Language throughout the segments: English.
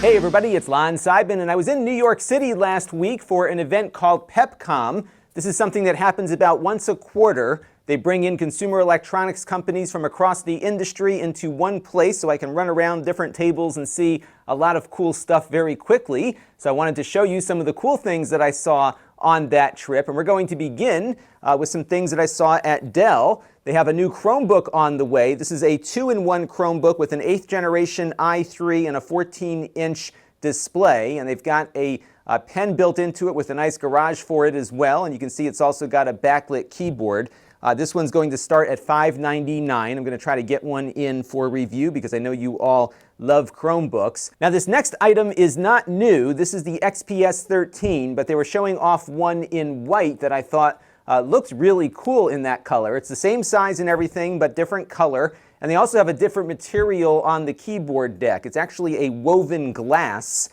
Hey everybody, it's Lon.TV, and I was in New York City last week for an event called Pepcom. This is something that happens about once a quarter. They bring in consumer electronics companies from across the industry into one place so I can run around different tables and see a lot of cool stuff very quickly. So I wanted to show you some of the cool things that I saw on that trip. And we're going to begin with some things that I saw at Dell. They have a new Chromebook on the way. This is a 2-in-1 Chromebook with an 8th generation i3 and a 14-inch display. And they've got a pen built into it with a nice garage for it as well. And you can see it's also got a backlit keyboard. This one's going to start at $599. I'm going to try to get one in for review because I know you all love Chromebooks. Now this next item is not new. This is the XPS 13, but they were showing off one in white that I thought looked really cool in that color. It's the same size and everything, but different color. And they also have a different material on the keyboard deck. It's actually a woven glass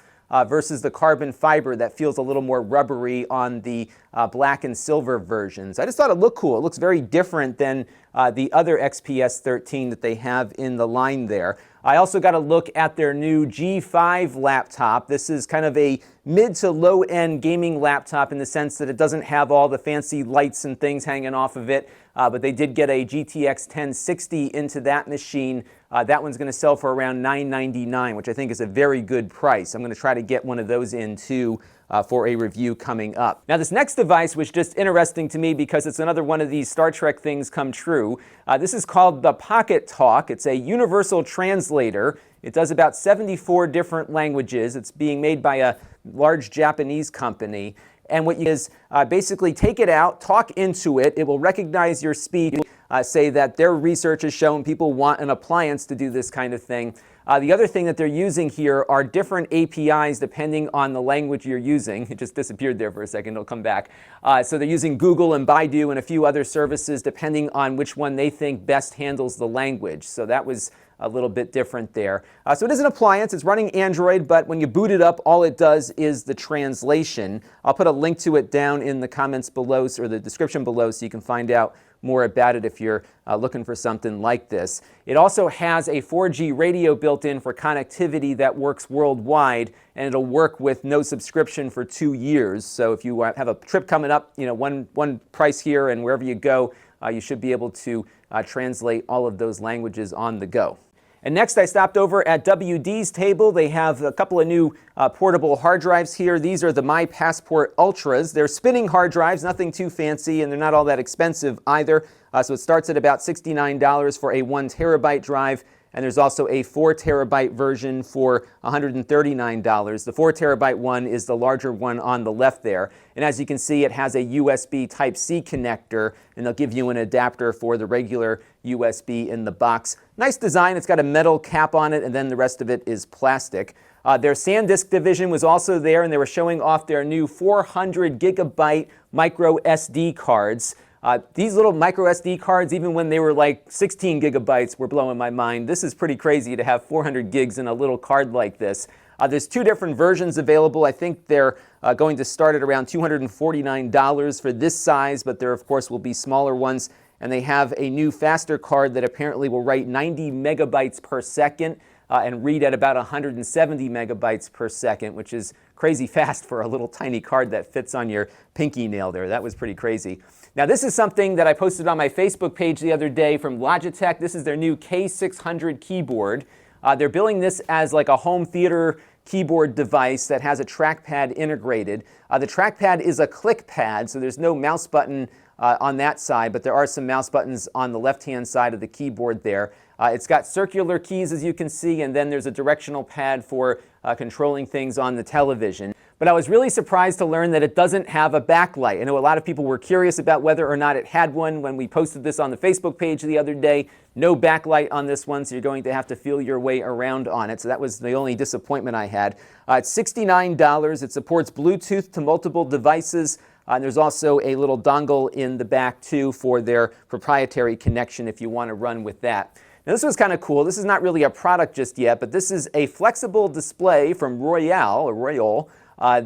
versus the carbon fiber that feels a little more rubbery on the black and silver versions. I just thought it looked cool. It looks very different than the other XPS 13 that they have in the line there. I also got a look at their new G5 laptop. This is kind of a mid to low end gaming laptop in the sense that it doesn't have all the fancy lights and things hanging off of it, but they did get a GTX 1060 into that machine. That one's going to sell for around $999, which I think is a very good price. I'm going to try to get one of those in too for a review coming up. Now this next device was just interesting to me because it's another one of these Star Trek things come true. This is called the Pocket Talk. It's a universal translator. It does about 74 different languages. It's being made by a large Japanese company. And what you do is basically take it out, talk into it. It will recognize your speech, say that their research has shown people want an appliance to do this kind of thing. The other thing that they're using here are different APIs depending on the language you're using. It just disappeared there for a second. It'll come back. So they're using Google and Baidu and a few other services depending on which one they think best handles the language. So that was a little bit different there. So it is an appliance. It's running Android, but when you boot it up, all it does is the translation. I'll put a link to it down in the comments below or the description below so you can find out more about it if you're looking for something like this. It also has a 4G radio built in for connectivity that works worldwide, and it'll work with no subscription for 2 years. So if you have a trip coming up, you know, one price here, and wherever you go, you should be able to translate all of those languages on the go. And next I stopped over at WD's table. They have a couple of new portable hard drives here. These are the My Passport Ultras. They're spinning hard drives, nothing too fancy, and they're not all that expensive either. So it starts at about $69 for a 1 terabyte drive, and there's also a 4 terabyte version for $139. The 4 terabyte one is the larger one on the left there. And as you can see, it has a USB Type-C connector, and they'll give you an adapter for the regular USB in the box. Nice design. It's got a metal cap on it, and then the rest of it is plastic. Their Sandisk division was also there, and they were showing off their new 400 gigabyte micro SD cards. These little micro SD cards, even when they were like 16 gigabytes, were blowing my mind. This is pretty crazy to have 400 gigs in a little card like this. There's 2 different versions available. I think they're going to start at around $249 for this size, but there, of course, will be smaller ones. And they have a new faster card that apparently will write 90 megabytes per second and read at about 170 megabytes per second, which is crazy fast for a little tiny card that fits on your pinky nail there. That was pretty crazy. Now this is something that I posted on my Facebook page the other day from Logitech. This is their new K600 keyboard. They're billing this as like a home theater keyboard device that has a trackpad integrated. The trackpad is a click pad, so there's no mouse button on that side, but there are some mouse buttons on the left-hand side of the keyboard there. It's got circular keys, as you can see, and then there's a directional pad for controlling things on the television. But I was really surprised to learn that it doesn't have a backlight. I know a lot of people were curious about whether or not it had one when we posted this on the Facebook page the other day. No backlight on this one, so you're going to have to feel your way around on it. So that was the only disappointment I had. It's $69. It supports Bluetooth to multiple devices. And there's also a little dongle in the back too for their proprietary connection if you want to run with that. Now this was kind of cool. This is not really a product just yet, but this is a flexible display from Royole.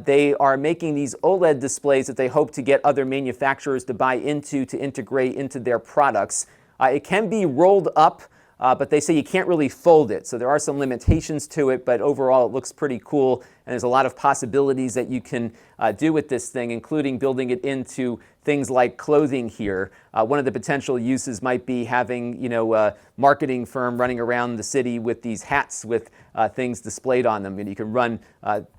They are making these OLED displays that they hope to get other manufacturers to buy into to integrate into their products. It can be rolled up but they say you can't really fold it. So there are some limitations to it, but overall it looks pretty cool. And there's a lot of possibilities that you can do with this thing, including building it into things like clothing here. One of the potential uses might be having, a marketing firm running around the city with these hats with things displayed on them. And you can run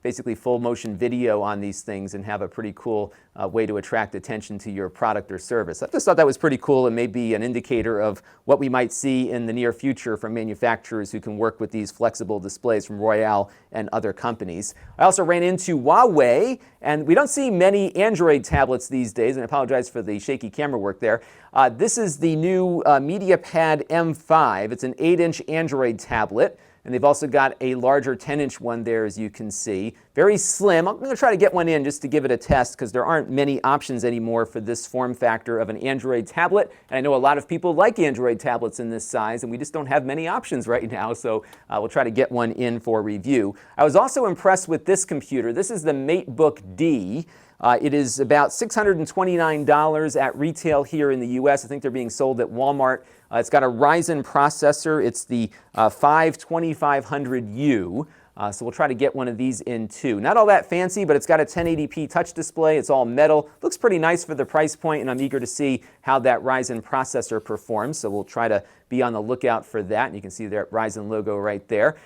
basically full motion video on these things and have a pretty cool way to attract attention to your product or service. I just thought that was pretty cool and maybe an indicator of what we might see in the near future from manufacturers who can work with these flexible displays from Royole and other companies. I also ran into Huawei, and we don't see many Android tablets these days, and I apologize for the shaky camera work there. This is the new MediaPad M5. It's an 8-inch Android tablet, and they've also got a larger 10-inch one there, as you can see. Very slim. I'm going to try to get one in just to give it a test because there aren't many options anymore for this form factor of an Android tablet. And I know a lot of people like Android tablets in this size, and we just don't have many options right now, so we'll try to get one in for review. I was also impressed with this computer. This is the Matebook D. It is about $629 at retail here in the US. I think they're being sold at Walmart. It's got a Ryzen processor. It's the 5-2500U. So we'll try to get one of these in too. Not all that fancy, but it's got a 1080p touch display. It's all metal. Looks pretty nice for the price point, and I'm eager to see how that Ryzen processor performs. So we'll try to be on the lookout for that. And you can see their Ryzen logo right there.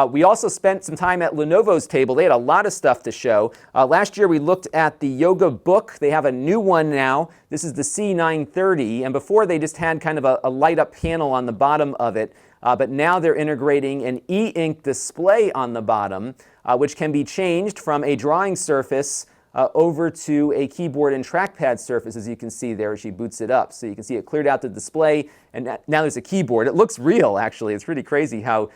We also spent some time at Lenovo's table. They had a lot of stuff to show. Last year we looked at the Yoga Book. They have a new one now. This is the C930, and before they just had kind of a light-up panel on the bottom of it. But now they're integrating an eInk display on the bottom, which can be changed from a drawing surface over to a keyboard and trackpad surface, as you can see there as she boots it up. So you can see it cleared out the display, and now there's a keyboard. It looks real, actually. It's pretty crazy how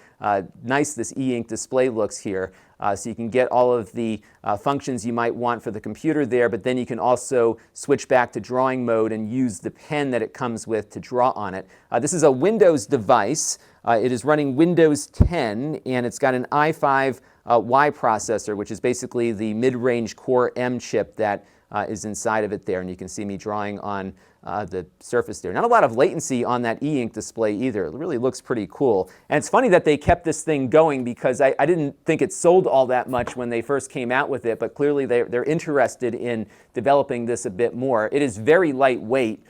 nice this eInk display looks here. So you can get all of the functions you might want for the computer there, but then you can also switch back to drawing mode and use the pen that it comes with to draw on it. This is a Windows device. It is running Windows 10, and it's got an i5 Y processor, which is basically the mid-range Core M chip that is inside of it there. And you can see me drawing on the surface there. Not a lot of latency on that eInk display either. It really looks pretty cool. And it's funny that they kept this thing going because I didn't think it sold all that much when they first came out with it, but clearly they're interested in developing this a bit more. It is very lightweight.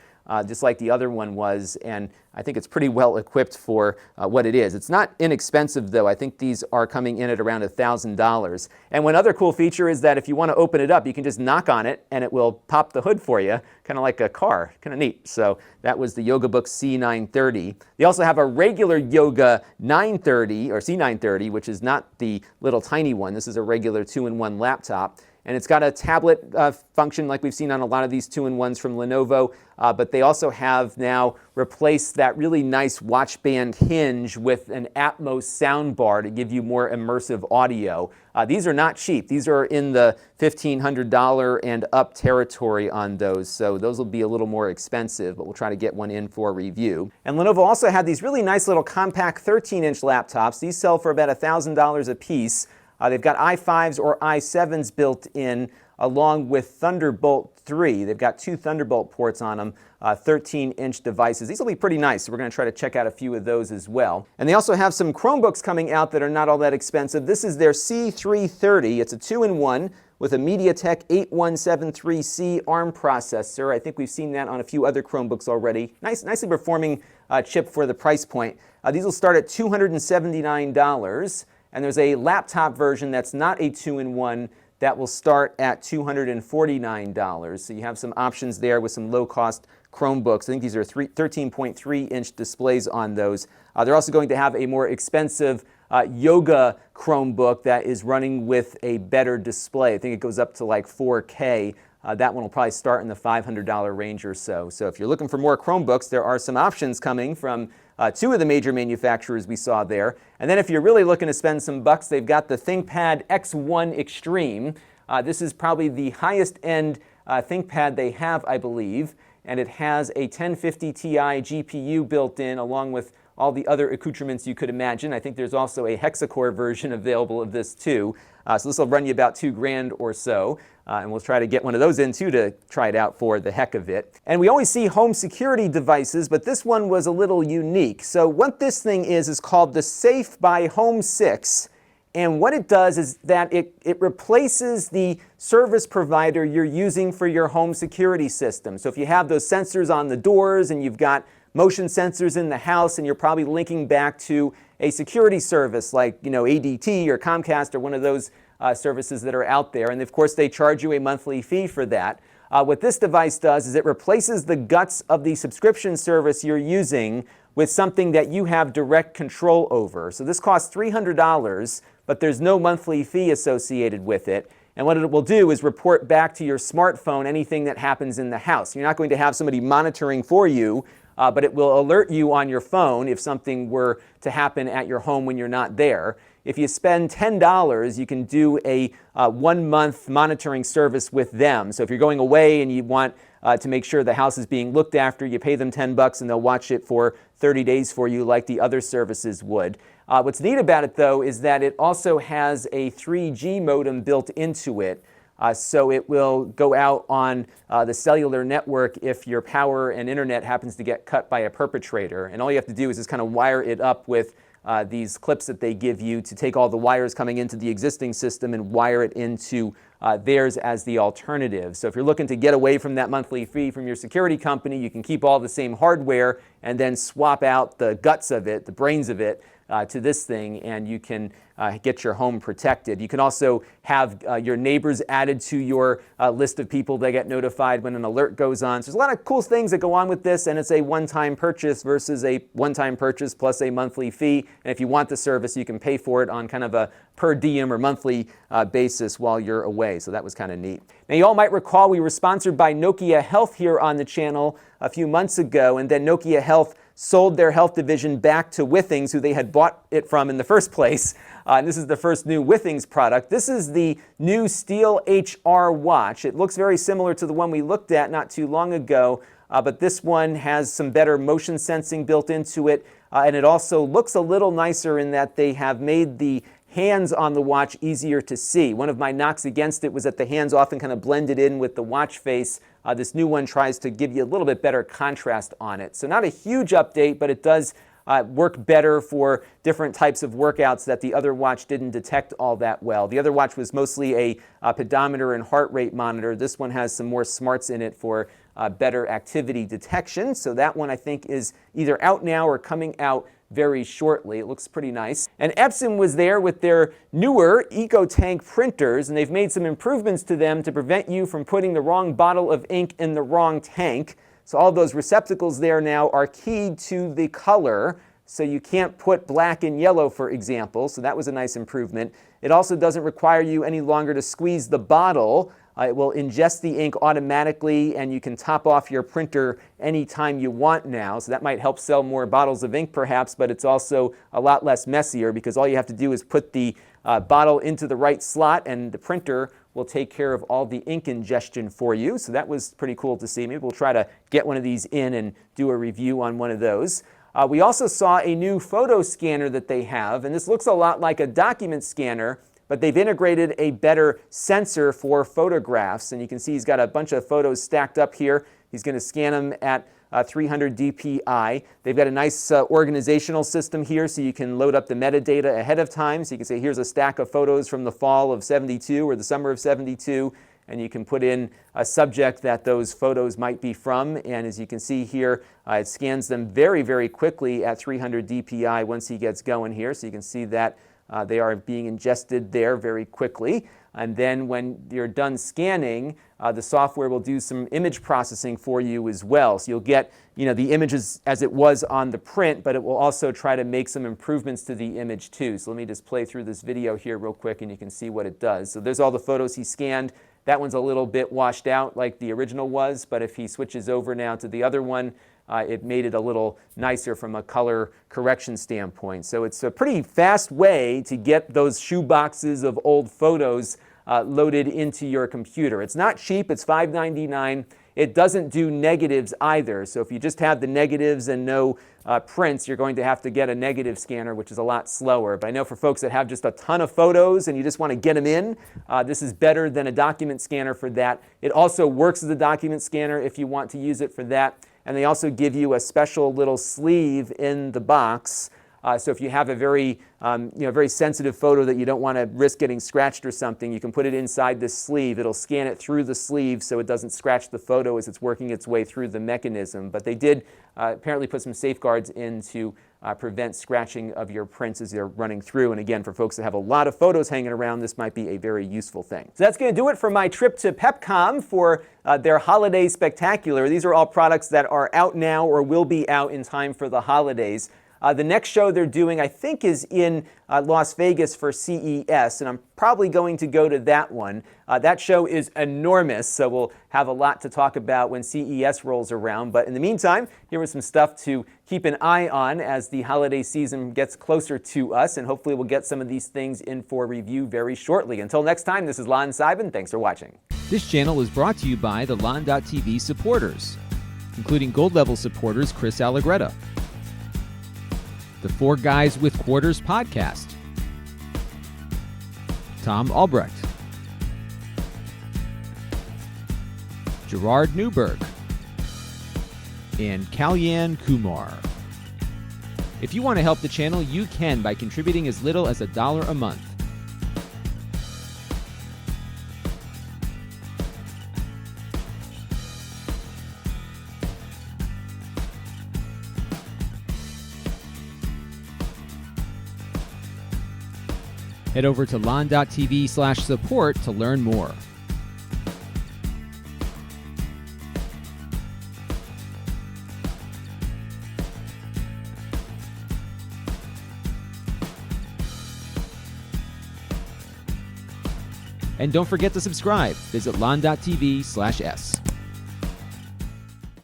Just like the other one was, and I think it's pretty well equipped for what it is. It's not inexpensive, though. I think these are coming in at around $1,000. And one other cool feature is that if you want to open it up, you can just knock on it, and it will pop the hood for you, kind of like a car. Kind of neat. So that was the Yoga Book C930. They also have a regular Yoga 930, or C930, which is not the little tiny one. This is a regular 2-in-1 laptop. And it's got a tablet function like we've seen on a lot of these 2-in-1s from Lenovo, but they also have now replaced that really nice watch band hinge with an Atmos soundbar to give you more immersive audio. These are not cheap. These are in the $1,500 and up territory on those, so those will be a little more expensive, but we'll try to get one in for review. And Lenovo also had these really nice little compact 13-inch laptops. These sell for about $1,000 a piece. They've got i5s or i7s built in, along with Thunderbolt 3. They've got 2 Thunderbolt ports on them, 13-inch devices. These will be pretty nice, so we're going to try to check out a few of those as well. And they also have some Chromebooks coming out that are not all that expensive. This is their C330. It's a 2-in-1 with a MediaTek 8173C ARM processor. I think we've seen that on a few other Chromebooks already. Nicely performing chip for the price point. These will start at $279. And there's a laptop version that's not a 2-in-1 that will start at $249. So you have some options there with some low-cost Chromebooks. I think these are 13.3-inch displays on those. They're also going to have a more expensive Yoga Chromebook that is running with a better display. I think it goes up to like 4K. That one will probably start in the $500 range or so. So if you're looking for more Chromebooks, there are some options coming from 2 of the major manufacturers we saw there. And then if you're really looking to spend some bucks, they've got the Thinkpad X1 Extreme. This is probably the highest end ThinkPad they have, I believe. And it has a 1050 Ti GPU built in, along with all the other accoutrements you could imagine. I think there's also a hexacore version available of this too. So this will run you about $2,000 or so. And we'll try to get one of those in too to try it out for the heck of it. And we always see home security devices, but this one was a little unique. So what this thing is called the Safe by Home 6. And what it does is that it replaces the service provider you're using for your home security system. So if you have those sensors on the doors and you've got motion sensors in the house and you're probably linking back to a security service like ADT or Comcast or one of those services that are out there. And of course they charge you a monthly fee for that. What this device does is it replaces the guts of the subscription service you're using with something that you have direct control over. So this costs $300, but there's no monthly fee associated with it. And what it will do is report back to your smartphone anything that happens in the house. You're not going to have somebody monitoring for you, but it will alert you on your phone if something were to happen at your home when you're not there. If you spend $10, you can do a 1-month monitoring service with them. So if you're going away and you want to make sure the house is being looked after, you pay them $10 and they'll watch it for 30 days for you like the other services would. What's neat about it though is that it also has a 3G modem built into it. So it will go out on the cellular network if your power and internet happens to get cut by a perpetrator. And all you have to do is just kind of wire it up with these clips that they give you to take all the wires coming into the existing system and wire it into theirs as the alternative. So if you're looking to get away from that monthly fee from your security company, you can keep all the same hardware and then swap out the guts of it, the brains of it, to this thing, and you can get your home protected. You can also have your neighbors added to your list of people that get notified when an alert goes on. So there's a lot of cool things that go on with this, and it's a one-time purchase versus a one-time purchase plus a monthly fee. And if you want the service, you can pay for it on kind of a per diem or monthly basis while you're away. So that was kind of neat. Now you all might recall we were sponsored by Nokia Health here on the channel a few months ago, and then Nokia Health sold their health division back to Withings, who they had bought it from in the first place. And this is the first new Withings product. This is the new Steel HR watch. It looks very similar to the one we looked at not too long ago, but this one has some better motion sensing built into it. And it also looks a little nicer in that they have made the hands on the watch easier to see. One of my knocks against it was that the hands often kind of blended in with the watch face. This new one tries to give you a little bit better contrast on it. So not a huge update, but it does work better for different types of workouts that the other watch didn't detect all that well. The other watch was mostly a pedometer and heart rate monitor. This one has some more smarts in it for better activity detection. So that one I think is either out now or coming out very shortly. It looks pretty nice. And Epson was there with their newer EcoTank printers, and they've made some improvements to them to prevent you from putting the wrong bottle of ink in the wrong tank. So all those receptacles there now are keyed to the color, so you can't put black and yellow, for example. So that was a nice improvement. It also doesn't require you any longer to squeeze the bottle. It will ingest the ink automatically, and you can top off your printer anytime you want now. So that might help sell more bottles of ink perhaps, but it's also a lot less messier because all you have to do is put the bottle into the right slot and the printer will take care of all the ink ingestion for you. So that was pretty cool to see. Maybe we'll try to get one of these in and do a review on one of those. We also saw a new photo scanner that they have, and this looks a lot like a document scanner, but they've integrated a better sensor for photographs. And you can see he's got a bunch of photos stacked up here. He's going to scan them at 300 dpi. They've got a nice organizational system here, so you can load up the metadata ahead of time. So you can say, here's a stack of photos from the fall of '72 or the summer of '72, and you can put in a subject that those photos might be from. And as you can see here, it scans them very, very quickly at 300 dpi once he gets going here. So you can see that they are being ingested there very quickly. And then when you're done scanning, the software will do some image processing for you as well. So you'll get the images as it was on the print, but it will also try to make some improvements to the image too. So let me just play through this video here real quick and you can see what it does. So there's all the photos he scanned. That one's a little bit washed out like the original was, but if he switches over now to the other one, it made it a little nicer from a color correction standpoint. So it's a pretty fast way to get those shoe boxes of old photos loaded into your computer. It's not cheap, it's $5.99. It doesn't do negatives either. So if you just have the negatives and no prints, you're going to have to get a negative scanner, which is a lot slower. But I know for folks that have just a ton of photos and you just want to get them in, this is better than a document scanner for that. It also works as a document scanner if you want to use it for that. And they also give you a special little sleeve in the box. So if you have a very, very sensitive photo that you don't want to risk getting scratched or something, you can put it inside this sleeve. It'll scan it through the sleeve so it doesn't scratch the photo as it's working its way through the mechanism. But they did apparently put some safeguards in to prevent scratching of your prints as they're running through. And again, for folks that have a lot of photos hanging around, this might be a very useful thing. So that's going to do it for my trip to Pepcom for their Holiday Spectacular. These are all products that are out now or will be out in time for the holidays. The next show they're doing, I think, is in Las Vegas for CES, and I'm probably going to go to that one. That show is enormous, so we'll have a lot to talk about when CES rolls around. But in the meantime, here was some stuff to keep an eye on as the holiday season gets closer to us, and hopefully we'll get some of these things in for review very shortly. Until next time, this is Lon.TV. Thanks for watching. This channel is brought to you by the Lon.TV supporters, including gold-level supporters Chris Allegretta, the Four Guys with Quarters podcast, Tom Albrecht, Gerard Newberg, and Kalyan Kumar. If you want to help the channel, you can by contributing as little as $1 a month. Head over to lon.tv/support to learn more. And don't forget to subscribe. Visit lon.tv/s.